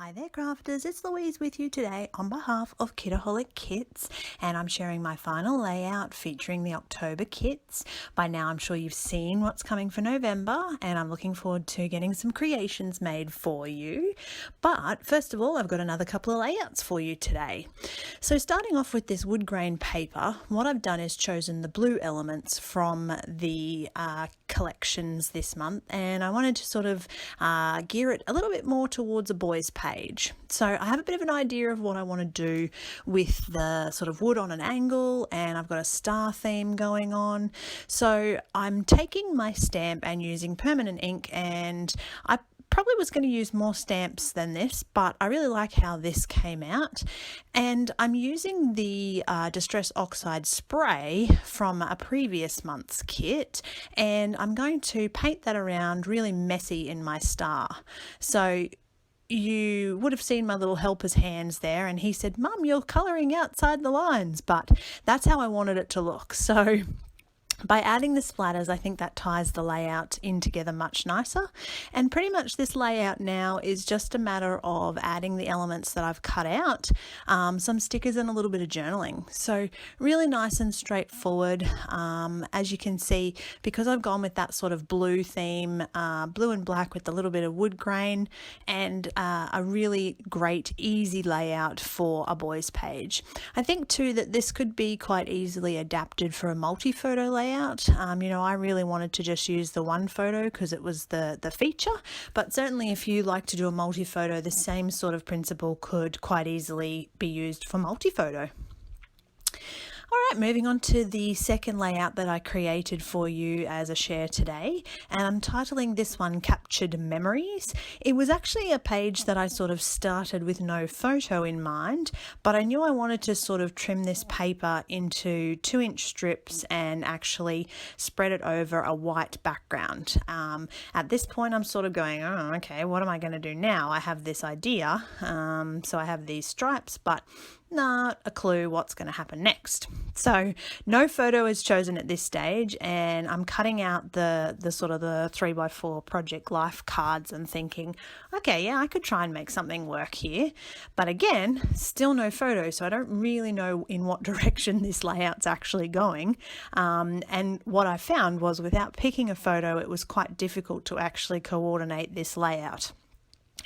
Hi there crafters, it's Louise with you today on behalf of Kitaholic Kits, and I'm sharing my final layout featuring the October kits. By now I'm sure you've seen what's coming for November, and I'm looking forward to getting some creations made for you. But first of all, I've got another couple of layouts for you today. So starting off with this wood grain paper, what I've done is chosen the blue elements from the collections this month, and I wanted to sort of gear it a little bit more towards a boy's page. So I have a bit of an idea of what I want to do with the sort of wood on an angle, and I've got a star theme going on. So I'm taking my stamp and using permanent ink, and I probably was going to use more stamps than this, but I really like how this came out. And I'm using the Distress Oxide spray from a previous month's kit, and I'm going to paint that around really messy in my star. So you would have seen my little helper's hands there, and he said, "Mum, you're colouring outside the lines," but that's how I wanted it to look. So by adding the splatters, I think that ties the layout in together much nicer. And pretty much this layout now is just a matter of adding the elements that I've cut out, some stickers and a little bit of journaling. So really nice and straightforward. As you can see, because I've gone with that sort of blue theme, blue and black with a little bit of wood grain, and a really great easy layout for a boy's page. I think too that this could be quite easily adapted for a multi-photo layout. I really wanted to just use the one photo because it was the feature, but certainly if you like to do a multi-photo, the same sort of principle could quite easily be used for multi-photo. Alright, moving on to the second layout that I created for you as a share today, and I'm titling this one Captured Memories. It was actually a page that I sort of started with no photo in mind, but I knew I wanted to sort of trim this paper into 2-inch strips and actually spread it over a white background. At this point I'm sort of going, oh, okay, what am I going to do now? I have this idea, so I have these stripes, but not a clue what's going to happen next. So no photo is chosen at this stage, and I'm cutting out the sort of the 3x4 Project Life cards and thinking, okay, yeah, I could try and make something work here. But again, still no photo, so I don't really know in what direction this layout's actually going. And what I found was without picking a photo, it was quite difficult to actually coordinate this layout.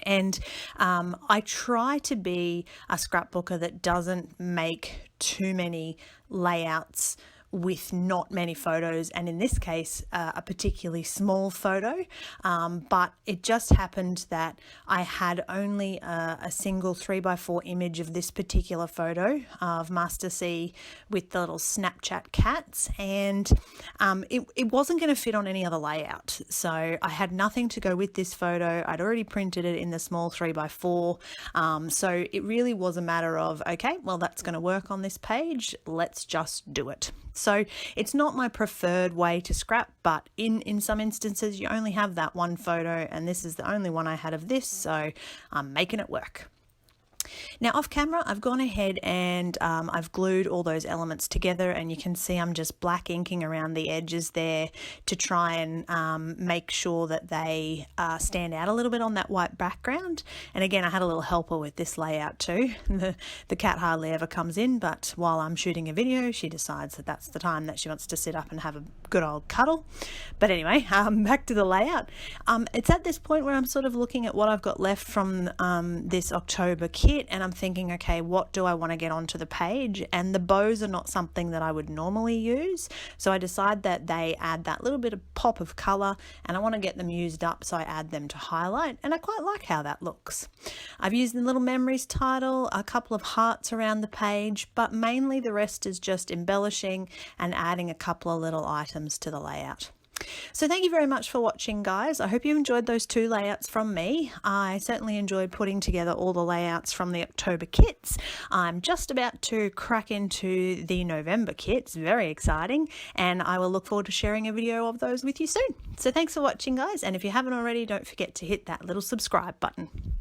And I try to be a scrapbooker that doesn't make too many layouts with not many photos, and in this case a particularly small photo, but it just happened that I had only a single 3x4 image of this particular photo of Master C with the little Snapchat cats, and it wasn't going to fit on any other layout, so I had nothing to go with this photo. I'd already printed it in the small 3x4, so it really was a matter of, okay, well, that's going to work on this page, let's just do it. So it's not my preferred way to scrap, but in some instances you only have that one photo, and this is the only one I had of this, so I'm making it work. Now off camera I've gone ahead and I've glued all those elements together, and you can see I'm just black inking around the edges there to try and make sure that they stand out a little bit on that white background. And again, I had a little helper with this layout too. The cat hardly ever comes in, but while I'm shooting a video she decides that that's the time that she wants to sit up and have a good old cuddle. But anyway, back to the layout. It's at this point where I'm sort of looking at what I've got left from this October kit, and I'm thinking, okay, what do I want to get onto the page? And the bows are not something that I would normally use, so I decide that they add that little bit of pop of colour, and I want to get them used up, so I add them to highlight, and I quite like how that looks. I've used the little memories title, a couple of hearts around the page, but mainly the rest is just embellishing and adding a couple of little items to the layout. So thank you very much for watching, guys. I hope you enjoyed those two layouts from me. I certainly enjoyed putting together all the layouts from the October kits. I'm just about to crack into the November kits, very exciting, and I will look forward to sharing a video of those with you soon. So thanks for watching, guys, and if you haven't already, don't forget to hit that little subscribe button.